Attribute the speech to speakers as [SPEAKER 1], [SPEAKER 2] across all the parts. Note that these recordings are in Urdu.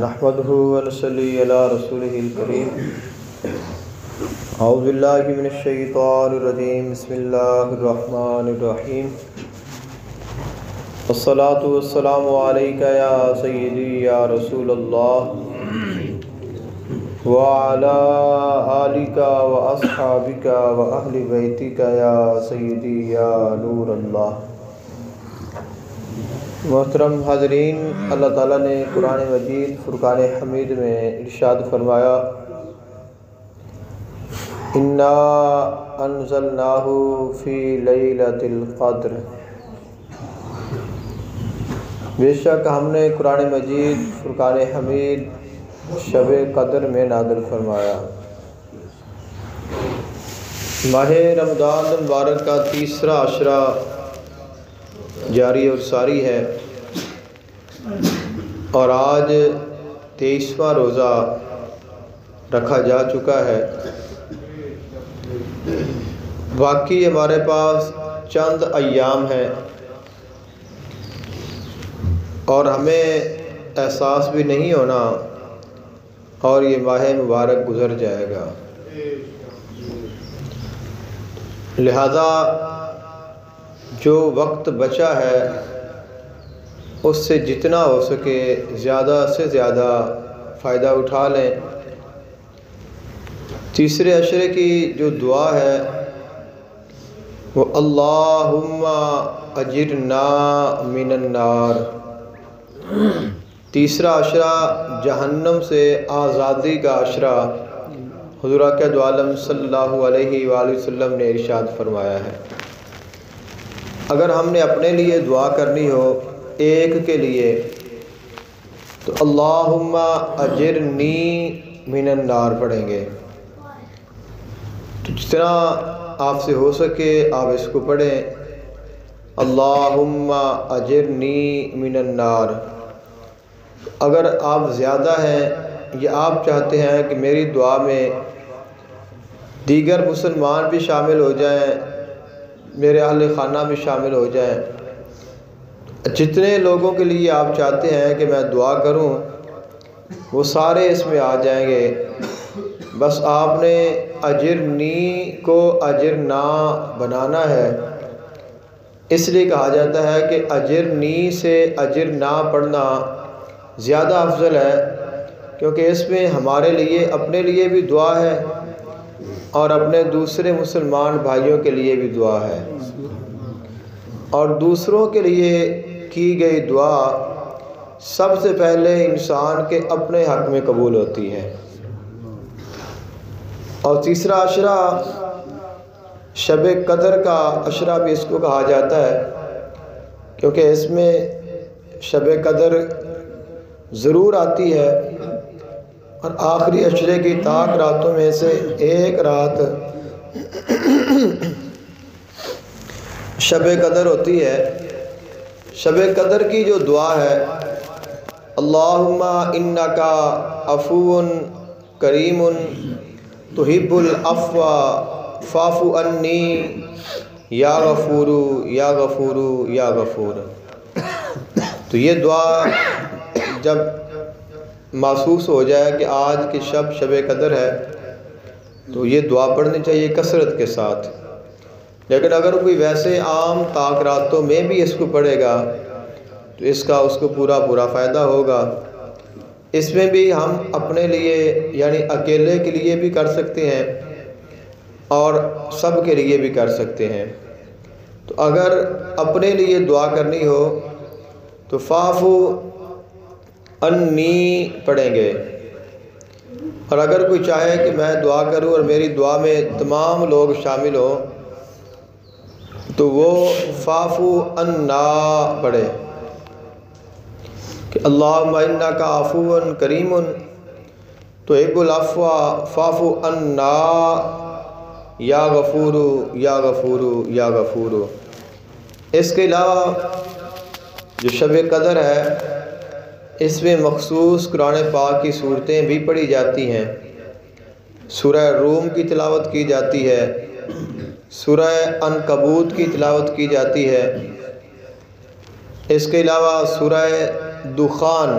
[SPEAKER 1] نحمده ونصلي على رسوله الكريم اعوذ باللہ من الشیطان الرجیم بسم اللہ الرحمن الرحیم والصلاة والسلام علیکہ یا سیدی یا رسول اللہ وعلی آلکہ واصحابکہ واہل بیتکہ یا سیدی یا نور اللہ۔ محترم حاضرین، اللہ تعالیٰ نے قرآن مجید فرقان حمید میں ارشاد فرمایا، انا انزلناہ فی لیلۃ القدر، بے شک ہم نے قرآن مجید فرقان حمید شب قدر میں نازل فرمایا۔ ماہ رمضان المبارک کا تیسرا عشرہ جاری اور ساری ہے، اور آج 23واں روزہ رکھا جا چکا ہے۔ باقی ہمارے پاس چند ایام ہیں اور ہمیں احساس بھی نہیں ہونا اور یہ ماہ مبارک گزر جائے گا۔ لہذا جو وقت بچا ہے اس سے جتنا ہو سکے زیادہ سے زیادہ فائدہ اٹھا لیں۔ تیسرے عشرے کی جو دعا ہے وہ اللہم اجرنا من النار، تیسرا عشرہ جہنم سے آزادی کا عشرہ حضور اکرم عالم صلی اللہ علیہ وآلہ وسلم نے ارشاد فرمایا ہے۔ اگر ہم نے اپنے لیے دعا کرنی ہو ایک کے لیے تو اللہم اجرنی من النار پڑھیں گے، تو جتنا آپ سے ہو سکے آپ اس کو پڑھیں، اللہم اجرنی من النار۔ اگر آپ زیادہ ہیں یا آپ چاہتے ہیں کہ میری دعا میں دیگر مسلمان بھی شامل ہو جائیں، میرے اہل خانہ بھی شامل ہو جائیں، جتنے لوگوں کے لیے آپ چاہتے ہیں کہ میں دعا کروں وہ سارے اس میں آ جائیں گے۔ بس آپ نے اجرنی کو اجرنا بنانا ہے۔ اس لیے کہا جاتا ہے کہ اجرنی سے اجرنا پڑھنا زیادہ افضل ہے، کیونکہ اس میں ہمارے لیے اپنے لیے بھی دعا ہے اور اپنے دوسرے مسلمان بھائیوں کے لیے بھی دعا ہے، اور دوسروں کے لیے کی گئی دعا سب سے پہلے انسان کے اپنے حق میں قبول ہوتی ہے۔ اور تیسرا عشرہ شب قدر کا عشرہ بھی اس کو کہا جاتا ہے، کیونکہ اس میں شب قدر ضرور آتی ہے، اور آخری عشرے کی طاق راتوں میں سے ایک رات شب قدر ہوتی ہے۔ شب قدر کی جو دعا ہے، اللہم انکا عفو کریم تحب العفو فاعف عنی یا غفور یا غفور یا غفور۔ تو یہ دعا جب محسوس ہو جائے کہ آج کی شب قدر ہے تو یہ دعا پڑھنی چاہیے کثرت کے ساتھ۔ لیکن اگر کوئی ویسے عام طاق راتوں میں بھی اس کو پڑھے گا تو اس کو پورا فائدہ ہوگا۔ اس میں بھی ہم اپنے لیے یعنی اکیلے کے لیے بھی کر سکتے ہیں اور سب کے لیے بھی کر سکتے ہیں۔ تو اگر اپنے لیے دعا کرنی ہو تو فاعف عنی پڑھیں گے، اور اگر کوئی چاہے کہ میں دعا کروں اور میری دعا میں تمام لوگ شامل ہوں تو وہ فاعف عنا پڑھے کہ اللہم انکا عفو کریم تحب العفو فاعف عنا یا غفور یا غفور یا غفور۔ اس کے علاوہ جو شب قدر ہے اس میں مخصوص قرآن پاک کی صورتیں بھی پڑھی جاتی ہیں۔ سورہ روم کی تلاوت کی جاتی ہے، سورہ عنکبوت کی تلاوت کی جاتی ہے، اس کے علاوہ سورہ دخان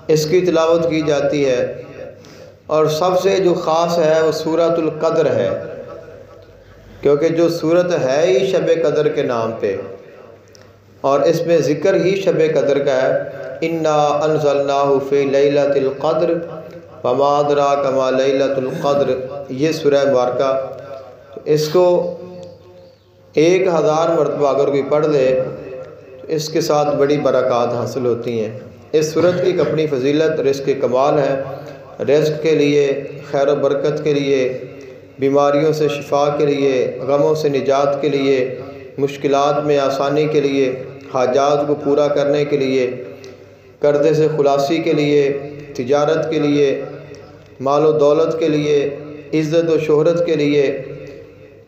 [SPEAKER 1] اس کی تلاوت کی جاتی ہے، اور سب سے جو خاص ہے وہ سورۃ القدر ہے، کیونکہ جو سورت ہے ہی شب قدر کے نام پہ، اور اس میں ذکر ہی شب قدر کا ہے۔ انا انزلناہ فی لیلۃ القدر وما ادراک ما لیلۃ القدر، یہ سورہ مبارکہ، اس کو 1000 مرتبہ اگر کوئی پڑھ لے تو اس کے ساتھ بڑی برکات حاصل ہوتی ہیں۔ اس سورت کی ایک اپنی فضیلت اور اس کے کمال ہے، رزق کے لیے، خیر و برکت کے لیے، بیماریوں سے شفا کے لیے، غموں سے نجات کے لیے، مشکلات میں آسانی کے لیے، حاجات کو پورا کرنے کے لیے، قرضے سے خلاصی کے لیے، تجارت کے لیے، مال و دولت کے لیے، عزت و شہرت کے لیے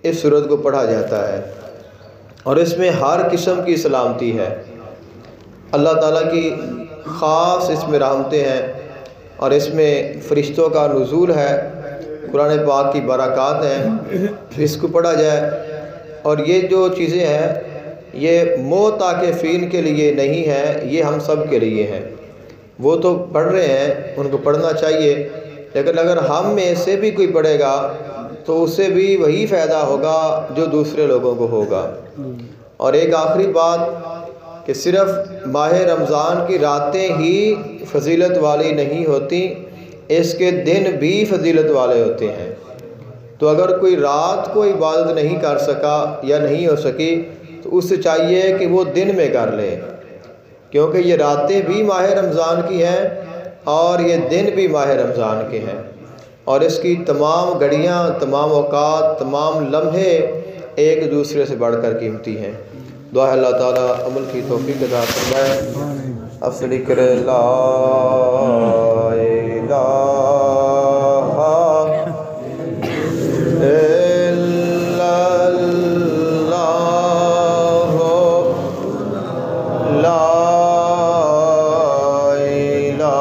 [SPEAKER 1] اس سورت کو پڑھا جاتا ہے، اور اس میں ہر قسم کی سلامتی ہے۔ اللہ تعالیٰ کی خاص اس میں رحمتیں ہیں، اور اس میں فرشتوں کا نزول ہے، قرآن پاک کی برکات ہیں، اس کو پڑھا جائے۔ اور یہ جو چیزیں ہیں یہ معتکفین کے لیے نہیں ہے، یہ ہم سب کے لیے ہیں۔ وہ تو پڑھ رہے ہیں، ان کو پڑھنا چاہیے، لیکن اگر ہم میں سے بھی کوئی پڑھے گا تو اسے بھی وہی فائدہ ہوگا جو دوسرے لوگوں کو ہوگا۔ اور ایک آخری بات کہ صرف ماہ رمضان کی راتیں ہی فضیلت والی نہیں ہوتی، اس کے دن بھی فضیلت والے ہوتے ہیں۔ تو اگر کوئی رات کو عبادت نہیں کر سکا یا نہیں ہو سکی تو اس سے چاہیے کہ وہ دن میں کر لے، کیونکہ یہ راتیں بھی ماہ رمضان کی ہیں اور یہ دن بھی ماہ رمضان کے ہیں، اور اس کی تمام گھڑیاں، تمام اوقات، تمام لمحے ایک دوسرے سے بڑھ کر قیمتی ہیں۔ دعا ہے اللہ تعالیٰ عمل کی توفیق عطا فرمائے۔ افضل ذکر لا الہ الا اللہ، لا الہ الا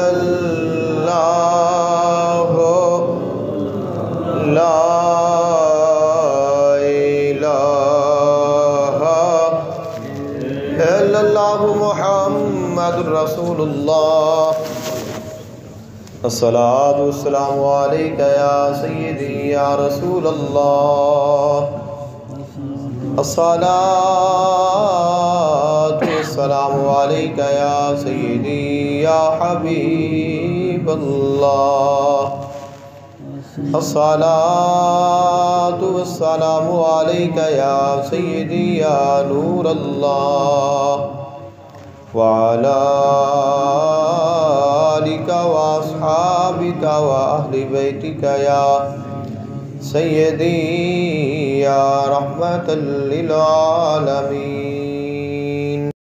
[SPEAKER 1] اللہ، لا اللہ محمد رسول اللہ۔ الصلاۃ والسلام علیک یا سیدی یا رسول اللہ، الصلاۃ والسلام علیک یا سیدی یا حبیب اللہ، الصلاۃ والسلام علیک یا سیدی یا نور اللہ، وعلی آلک واصحابک واہل بیتک یا سیدی یا رحمت للعالمین۔